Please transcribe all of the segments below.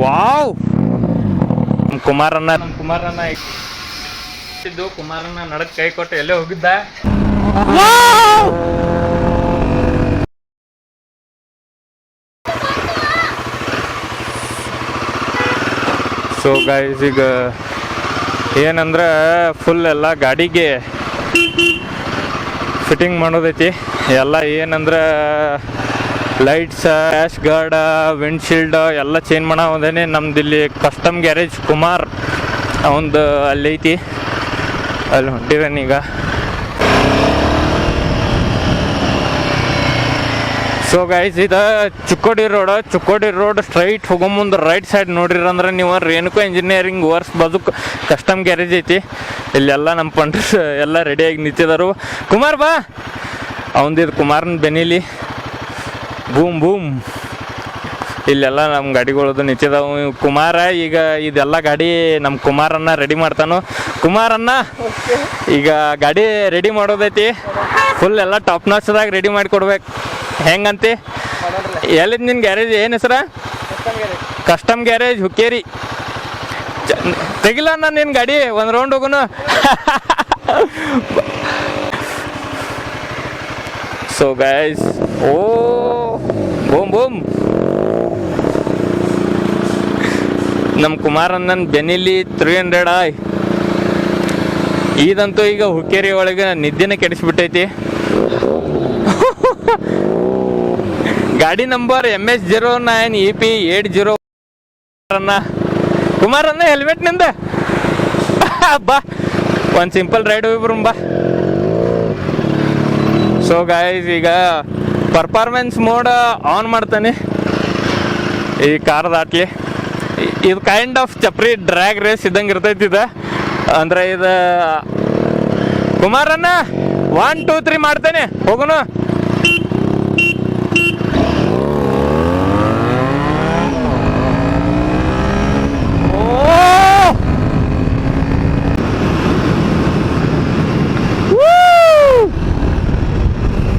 Wow, ಕುಮಾರಣ್ಣ ಇದ್ದು ಕುಮಾರಣ್ಣ ನಡಕ್ ಕೈ ಕೊಟ್ಟು ಎಲ್ಲೇ ಹೋಗಿದ್ದ. ಸೊ ಗೈಸ್, ಈಗ ಏನಂದ್ರೆ ಫುಲ್ ಎಲ್ಲ ಗಾಡಿಗೆ ಫಿಟ್ಟಿಂಗ್ ಮಾಡೋದೈತಿ. ಎಲ್ಲ ಏನಂದ್ರೆ ಲೈಟ್ಸ್, ರ್ಯಾಶ್ ಗಾರ್ಡ್, ವಿಂಡ್ಶೀಲ್ಡ್ ಎಲ್ಲ ಚೇಂಜ್ ಮಾಡೋದೇನೆ. ನಮ್ದು ಇಲ್ಲಿ ಕಸ್ಟಮ್ ಗ್ಯಾರೇಜ್ ಕುಮಾರ್ ಅವಂದು ಅಲ್ಲಿ ಐತಿ, ಅಲ್ಲಿ ಹೊಂಟಿವೇನೀಗ. ಸೊ ಗೈಸ್, ಇದು ಚಿಕ್ಕೋಡಿ ರೋಡ್ ಸ್ಟ್ರೈಟ್ ಹೋಗೋ ಮುಂದೆ ರೈಟ್ ಸೈಡ್ ನೋಡಿರಿ ಅಂದ್ರೆ ನೀವು ರೇಣುಕಾ ಇಂಜಿನಿಯರಿಂಗ್ ವರ್ಕ್ಸ್ ಬದುಕು ಕಸ್ಟಮ್ ಗ್ಯಾರೇಜ್ ಐತಿ. ಇಲ್ಲೆಲ್ಲ ನಮ್ಮ ಪಂಡ್ರಸ್ ಎಲ್ಲ ರೆಡಿಯಾಗಿ ನಿಂತಿದ್ದಾರೆ. ಕುಮಾರ್ ಬಾ, ಅವಂದಿದ್ದು ಕುಮಾರನ ಬೆನಿಲಿ ಬೂಮ್. ಇಲ್ಲೆಲ್ಲ ನಮ್ಮ ಗಾಡಿಗಳದು ನಿಂತಿದ್ದಾವೆ. ಕುಮಾರ ಈಗ ಇದೆಲ್ಲ ಗಾಡಿ ನಮ್ಮ ಕುಮಾರನ್ನ ರೆಡಿ ಮಾಡ್ತಾನು. ಕುಮಾರನ್ನ ಈಗ ಗಾಡಿ ರೆಡಿ ಮಾಡೋದೈತಿ. ಫುಲ್ ಎಲ್ಲ ಟಾಪ್ ನಾಚ್ದಾಗ ರೆಡಿ ಮಾಡಿ ಕೊಡ್ಬೇಕು. ಹೆಂಗಂತೆ? ಎಲ್ಲಿದ್ದು ನಿನ್ನ ಗ್ಯಾರೇಜ್? ಏನು ಹೆಸರ? Custom garage Hukkeri. ತೆಗಿಲ್ಲ ನಾನು ನಿನ್ನ ಗಾಡಿ, ಒಂದು ರೌಂಡ್ ಹೋಗುನು. ಸೊ ಗೈಸ್, ಓ ಬೂಮ್. ನಮ್ಮ ಕುಮಾರಣ್ಣನ ಬೆನಿಲಿ 300 ಇದಂತೂ ಈಗ ಹುಕ್ಕೇರಿ ಒಳಗೆ ನಿದ್ದೆನೇ ಕೆಡಿಸ್ಬಿಟ್ಟೈತಿ. ಗಾಡಿ ನಂಬರ್ MS09 EP 80. ಕುಮಾರಣ್ಣ ಹೆಲ್ಮೆಟ್ ನಿಂದ ಬಾ, ಒಂದು ಸಿಂಪಲ್ ರೈಡ್ ಹೋಗ್ಬಿರು ಬಾ. ಸೊ ಗೈಸ್, ಈಗ ಪರ್ಫಾರ್ಮೆನ್ಸ್ ಮೋಡ್ ಆನ್ ಮಾಡ್ತಾನೆ ಈ ಕಾರ್ ದಾಟ್ಲಿ. ಇದು ಕೈಂಡ್ ಆಫ್ ಚಪ್ರಿ ಡ್ರ್ಯಾಗ್ ರೇಸ್ ಇದ್ದಂಗೆ ಇರ್ತೈತಿ ಇದು. ಅಂದ್ರೆ ಇದು ಕುಮಾರಣ್ಣ 1 2 3 ಮಾಡ್ತೇನೆ, ಹೋಗುನು.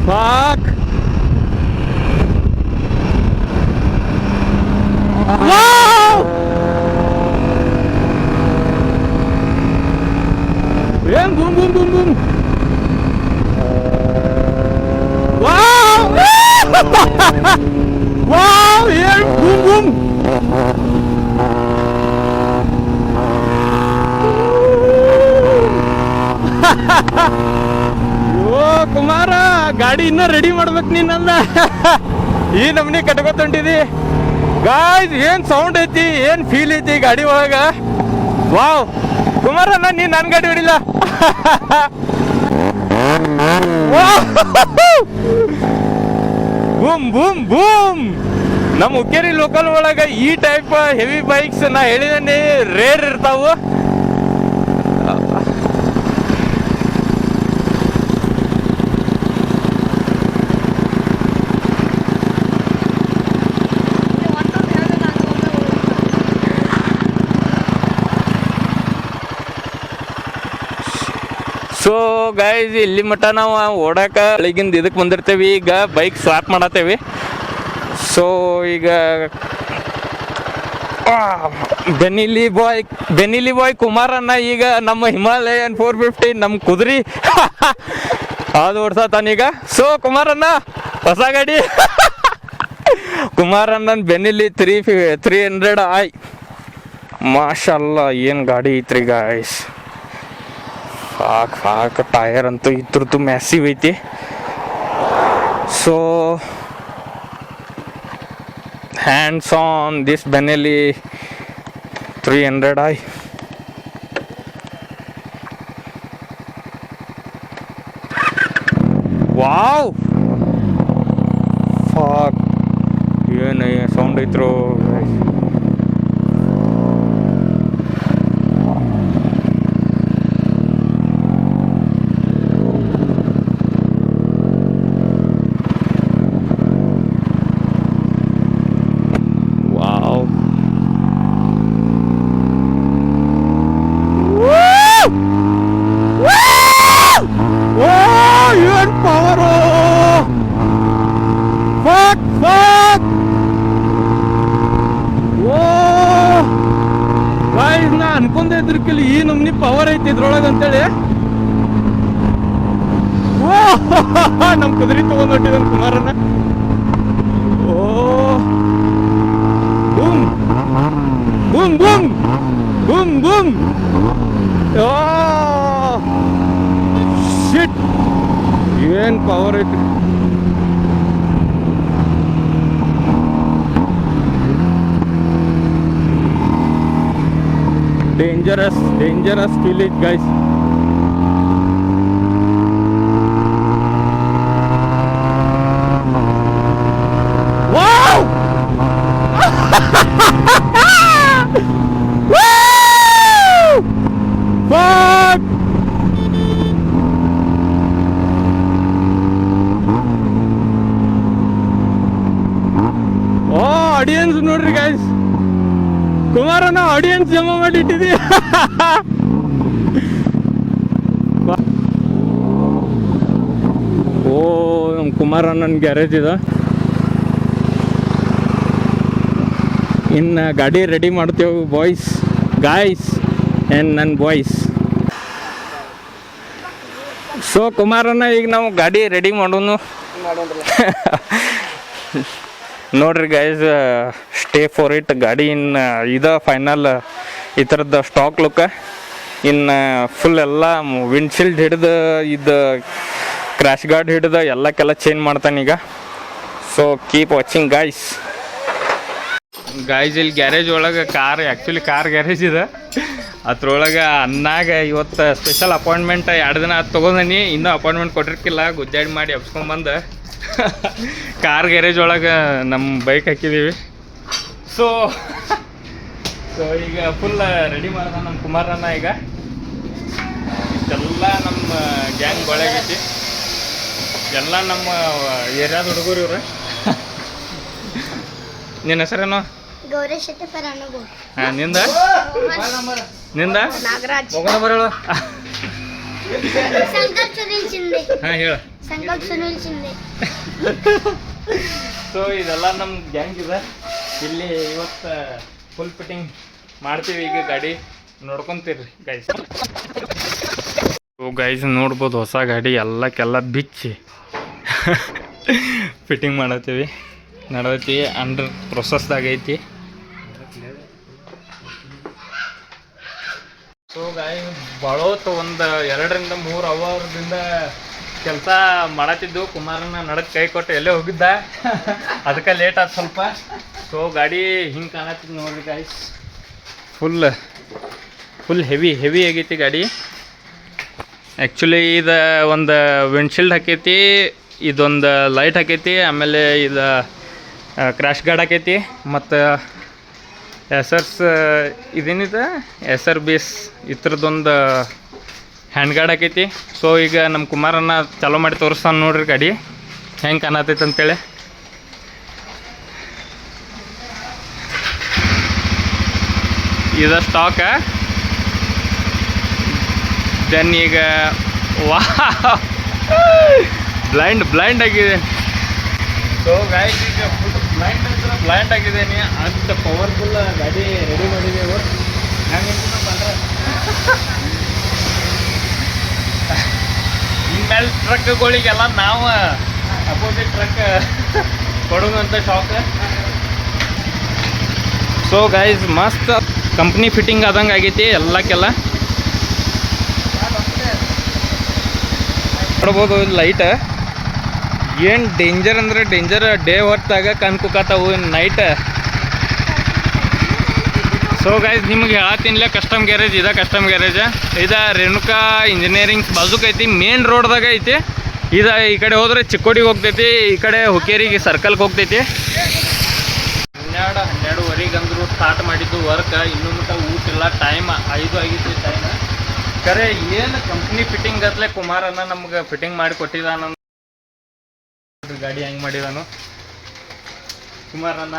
Fuck. Wow! Yeah, boom. Wow! Wow, yeah, boom. Kumara, ಗಾಡಿ ಇನ್ನೂ ರೆಡಿ ಮಾಡ್ಬೇಕು ನೀನಲ್ಲ. ಈ ನಮ್ನಿ ಕಟ್ಕೊತೊಂಟಿದಿ ಗಾಯ್ಸ್. ಏನ್ ಸೌಂಡ್ ಐತಿ, ಏನ್ ಫೀಲ್ ಐತಿ ಗಾಡಿ ಒಳಗ. ವಾವ್ ಕುಮಾರಣ್ಣ, ನೀ ನನ್ನ ಗಾಡಿ ಹೊಡಿಲ್ಲ. ಬೂಮ್. ನಮ್ಮ ಹುಕ್ಕೇರಿ ಲೋಕಲ್ ಒಳಗ ಈ ಟೈಪ್ ಹೆವಿ ಬೈಕ್ಸ್ ನಾ ಹೇಳಿದೀನಿ ರೇರ್ ಇರ್ತಾವು. ಸೊ ಗೈಸ್, ಇಲ್ಲಿ ಮಟ್ಟ ನಾವು ಓಡಾಕ ಬೆಳಗಿಂದ ಇದಕ್ಕೆ ಬಂದಿರ್ತೇವೆ. ಈಗ ಬೈಕ್ ಸ್ವಾಪ್ ಮಾಡತ್ತೇವಿ. ಸೊ ಈಗ ಬೆನಿಲಿ ಬಾಯ್ ಕುಮಾರಣ್ಣ ಈಗ ನಮ್ಮ ಹಿಮಾಲಯನ್ 450 ನಮ್ಮ ಕುದುರಿ ಅದು ಓಡ್ಸತಾನೀಗ. ಸೊ ಕುಮಾರಣ್ಣ ಹೊಸ ಗಾಡಿ ಕುಮಾರಣ್ಣನ ಬೆನಿಲಿ 300i. ಮಾಷಲ್ಲ, ಏನು ಗಾಡಿ ಐತ್ರಿ ಗಾಯ್ಸ್. ಫಾಕ್ ಟೈರ್ ಅಂತೂ ಇದ್ರದ್ದು ಮ್ಯಾಸಿವ್ ಐತಿ. So hands on this Benelli 300i. Wow, fuck, ಏನು ಸೌಂಡ್ ಐತ್ರೋ. ಪವರ್ ಐತಿ ಇದ್ರೊಳಗೆ ಅಂತೇಳಿ ನಮ್ ಕುದುರೆ ತಗೊಂಡ್ ಹೊಟ್ಟಿದನ್ ಕುಮಾರಣ್ಣ. ಓ boom boom boom boom boom. Shit ಏನ್ ಪವರ್ ಐತಿ. Dangerous village guys. Wow! Woo! Fuck! Audience ನೋಡ್ರಿ ಗೈಸ್, ಕುಮಾರನ ಆಡಿಯನ್ಸ್ ಜಮಾ ಮಾಡಿಟ್ಟಿದಿ. ಓ ನಮ್ಮ ಕುಮಾರಣ್ಣನ ಗ್ಯಾರೇಜ್ ಇದೆ. ಇನ್ನು ಗಾಡಿ ರೆಡಿ ಮಾಡ್ತೇವೆ ಬಾಯ್ಸ್, ಗಾಯ್ಸ್ ಆ್ಯಂಡ್ ನನ್ನ ಬಾಯ್ಸ್. ಸೊ ಕುಮಾರಣ್ಣ ಈಗ ನಾವು ಗಾಡಿ ರೆಡಿ ಮಾಡೋನು ನೋಡ್ರಿ ಗೈಸ್. Stay for it. ಗಾಡಿ ಇನ್ನು ಇದು ಫೈನಲ್ ಈ ಥರದ್ದು ಸ್ಟಾಕ್ ಲುಕ್. ಇನ್ನು ಫುಲ್ ಎಲ್ಲ ವಿಂಡ್ಶೀಲ್ಡ್ ಹಿಡ್ದು ಇದು ಕ್ರ್ಯಾಶ್ ಗಾರ್ಡ್ ಹಿಡ್ದು ಎಲ್ಲಕ್ಕೆಲ್ಲ ಚೇಂಜ್ ಮಾಡ್ತಾನೀಗ. So keep watching guys. Guys ಇಲ್ಲಿ ಗ್ಯಾರೇಜ್ ಒಳಗೆ ಆ್ಯಕ್ಚುಲಿ ಕಾರ್ ಗ್ಯಾರೇಜ್ ಇದೆ. ಅದ್ರೊಳಗೆ ಅನ್ನಾಗ ಇವತ್ತು ಸ್ಪೆಷಲ್ ಅಪಾಯಿಂಟ್ಮೆಂಟ್ 2 ದಿನ ಅದು ತೊಗೊಂಡನಿ. ಇನ್ನೂ ಅಪಾಯಿಂಟ್ಮೆಂಟ್ ಕೊಟ್ಟಿರ್ಕಿಲ್ಲ. ಗುದ್ದಾಡಿ ಮಾಡಿ ಎಬ್ಸ್ಕೊಂಬಂದು ಕಾರ್ ಗ್ಯಾರೇಜ್ ಒಳಗೆ ನಮ್ಮ ಬೈಕ್ ಹಾಕಿದ್ದೀವಿ. ಸೊ ಈಗ ಫುಲ್ ರೆಡಿ ಮಾಡ್ದ ನಮ್ಮ ಕುಮಾರಣ್ಣ. ಈಗ ಇಷ್ಟೆಲ್ಲ ನಮ್ಮ ಗ್ಯಾಂಗ್ ಒಳಗೈತಿ. ಎಲ್ಲ ನಮ್ಮ ಏರಿಯಾದ ಹುಡುಗರು ಇವ್ರು. ನಿನ್ನ ಹೆಸರೇನು? ಗೌರೇಶ್ ಶೆಟ್ಟಿ ಪರಾನುಗು. ಹಾಂ, ನಿಂದ ನಾಗರಾಜ್. ಬರೋಳು. ಸಂಕಲ್ಪ್ ಸುನಿಲ್ ಶಿಂದೆ. ಹಾಂ ಹೇಳು. ಸಂಕಲ್ಪ್ ಸುನಿಲ್ ಶಿಂದೆ. ಸೊ ಇದೆಲ್ಲ ನಮ್ಮ ಗ್ಯಾಂಗ್ ಇದೆ. ಇಲ್ಲಿ ಇವತ್ತು ಫುಲ್ ಫಿಟ್ಟಿಂಗ್ ಮಾಡ್ತೀವಿ. ಈಗ ಗಾಡಿ ನೋಡ್ಕೊತೀರಿ ಗೈಸ್. ಗೈಸ್ ನೋಡ್ಬೋದು ಹೊಸ ಗಾಡಿ ಎಲ್ಲಕ್ಕೆಲ್ಲ ಬಿಚ್ಚಿ ಫಿಟ್ಟಿಂಗ್ ಮಾಡತ್ತೀವಿ. ನಡದೈತಿ, ಅಂಡರ್ ಪ್ರೊಸೆಸ್ದಾಗ ಐತಿ. ಸೊ ಗಾಯ್ಸ್ ಬಳೋತು ಒಂದು 2 ರಿಂದ 3 ಅವರ್ದಿಂದ ಕೆಲಸ ಮಾಡತ್ತಿದ್ದು. ಕುಮಾರನ ನಡಕ್ಕೆ ಕೈ ಕೊಟ್ಟು ಎಲ್ಲೇ ಹೋಗಿದ್ದ, ಅದಕ್ಕೆ ಲೇಟ್ ಆಯ್ತು ಸ್ವಲ್ಪ. ಸೊ ಗಾಡಿ ಹಿಂಗೆ ಕಾಣತ್ತಿದ್ದು ನೋಡ್ರಿ ಗಾಯ್ಸ್. ಫುಲ್ ಹೆವಿ ಆಗೈತಿ ಗಾಡಿ. ಆ್ಯಕ್ಚುಲಿ ಇದು ಒಂದು ವಿಂಡ್ಶೀಲ್ಡ್ ಹಾಕೈತಿ, ಇದೊಂದು ಲೈಟ್ ಹಾಕೈತಿ, ಆಮೇಲೆ ಇದು ಕ್ರ್ಯಾಶ್ ಗಾರ್ಡ್ ಹಾಕೈತಿ, ಮತ್ತು ಎಸರ್ಸ್ ಇದೇನಿದೆ ಎಸರ್ ಬೇಸ್ ಈ ಥರದ್ದೊಂದು ಹ್ಯಾಂಡ್ ಗಾರ್ಡ್ ಹಾಕೈತಿ. ಸೊ ಈಗ ನಮ್ಮ ಕುಮಾರನ್ನ ಚಾಲೂ ಮಾಡಿ ತೋರಿಸ್ತಾನೆ ನೋಡ್ರಿ ಗಾಡಿ ಹೆಂಗೆ ಕಾಣತೈತೆ ಅಂತೇಳಿ. ಇದು ಸ್ಟಾಕ. ದೆನ್ ಈಗ ವಾ ಬ್ಲೈಂಡ್ ಆಗಿದೆ. ಸೊ ಗಾಯ್ಸ್ ಈಗ ಫುಲ್ ಬ್ಲೈಂಡ್ ಆಗಿದ್ದೇನೆ. ಅಂತ ಪವರ್ಫುಲ್ ಗಾಡಿ ರೆಡಿ ಮಾಡಿದ್ದೇವೆ. ಇನ್ಮೇಲೆ ಟ್ರಕ್ಗಳಿಗೆಲ್ಲ ನಾವು ಅಪೋಸಿಟ್ ಟ್ರಕ್ ಕೊಡೋದಂತ ಶಾಕ್. ಸೊ ಗೈಸ್ ಮಸ್ತ್ ಕಂಪ್ನಿ ಫಿಟ್ಟಿಂಗ್ ಆದಂಗೆ ಆಗೈತಿ ಎಲ್ಲಕ್ಕೆಲ್ಲ. ನೋಡ್ಬೋದು ಲೈಟ್ ಏನು ಡೇಂಜರ್ ಅಂದರೆ ಡೇಂಜರ್. ಡೇ ಹೊತ್ತಾಗ ಕಣ್ಕುಕಾತಾವು, ನೈಟ್. ಸೊ ಗೈಸ್ ನಿಮ್ಗೆ ಹೇಳತ್ತೀನಿಲ್ಲ, ಕಸ್ಟಮ್ ಗ್ಯಾರೇಜ್ ಇದೆ. ಕಸ್ಟಮ್ ಗ್ಯಾರೇಜ್ ಇದು ರೇಣುಕಾ ಇಂಜಿನಿಯರಿಂಗ್ ಬಾಜುಕ್ ಐತಿ, ಮೇನ್ ರೋಡ್ದಾಗ ಐತಿ. ಇದು ಈ ಕಡೆ ಹೋದ್ರೆ ಚಿಕ್ಕೋಡಿಗೆ ಹೋಗ್ತೈತಿ, ಈ ಕಡೆ ಹುಕ್ಕೇರಿಗೆ ಸರ್ಕಲ್ಗೆ ಹೋಗ್ತೈತಿ. 12:30 ಅಂದರು ಸ್ಟಾರ್ಟ್ ಮಾಡಿದ್ದು ವರ್ಕ್. ಇನ್ನೂ ಮಟ್ಟ ಊಟ ಇಲ್ಲ. ಟೈಮ್ 5 ಆಗಿತ್ತು ಟೈಮ್. ಖರೆ ಏನು ಕಂಪ್ನಿ ಫಿಟ್ಟಿಂಗ್ ಗತ್ಲೆ ಕುಮಾರಣ್ಣ ನಮ್ಗೆ ಫಿಟ್ಟಿಂಗ್ ಮಾಡಿ ಕೊಟ್ಟಿದ್ದಾನ. ಗಾಡಿ ಹೆಂಗೆ ಮಾಡಿದಾನು ಕುಮಾರಣ್ಣ.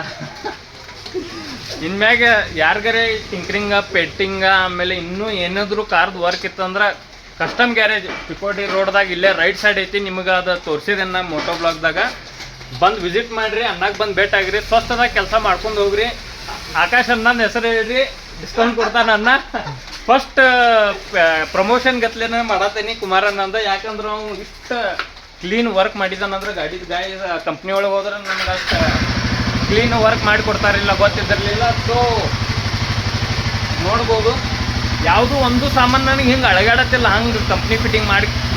ಇನ್ಮ್ಯಾಗ ಯಾರಿಗಾರೆ ಟಿಂಕ್ರಿಂಗ, ಪೆಟ್ಟಿಂಗ, ಆಮೇಲೆ ಇನ್ನೂ ಏನಾದರೂ ಕಾರ್ದು ವರ್ಕ್ ಇತ್ತಂದ್ರೆ ಕಸ್ಟಮ್ ಗ್ಯಾರೇಜ್ ಚಿಕ್ಕೋಡಿ ರೋಡ್ದಾಗ ಇಲ್ಲೇ ರೈಟ್ ಸೈಡ್ ಐತಿ. ನಿಮಗೆ ಅದು ತೋರಿಸಿದೆನ್ನ ಮೋಟೋ ಬ್ಲಾಗ್ದಾಗ. ಬಂದು ವಿಸಿಟ್ ಮಾಡಿರಿ, ಅನ್ನಾಗ ಬಂದು ಭೇಟಿ ಆಗಿರಿ. ಸ್ವಸ್ಥದಾಗ ಕೆಲಸ ಮಾಡ್ಕೊಂಡು ಹೋಗ್ರಿ. ಆಕಾಶ್ ನನ್ನ ಹೆಸರು ಹೇಳ್ರಿ, ಡಿಸ್ಕೌಂಟ್ ಕೊಡ್ತಾನ ಅನ್ನ. ಫಸ್ಟ್ ಪ್ರಮೋಷನ್ ಗತ್ಲೆನ ಮಾಡತ್ತೇನಿ ಕುಮಾರಣ್ಣ ಅಂದ, ಯಾಕಂದ್ರೆ ಅವ್ನು ಇಷ್ಟು ಕ್ಲೀನ್ ವರ್ಕ್ ಮಾಡಿದಾನಂದ್ರೆ ಗಾಡಿದ ಕಂಪ್ನಿ ಒಳಗೆ ಹೋದ್ರೆ ನಮ್ಗೆ ಅಷ್ಟು ಕ್ಲೀನ್ ವರ್ಕ್ ಮಾಡಿ ಕೊಡ್ತಾರಿಲ್ಲ, ಗೊತ್ತಿದ್ದಿರಲಿಲ್ಲ. ಸೊ ನೋಡ್ಬೋದು, ಯಾವುದೂ ಒಂದು ಸಾಮಾನು ನನಗೆ ಹಿಂಗೆ ಅಳಗಾಡತ್ತಿಲ್ಲ, ಹಂಗೆ ಕಂಪ್ನಿ ಫಿಟ್ಟಿಂಗ್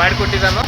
ಮಾಡಿಕೊಟ್ಟಿದ್ದಾನು.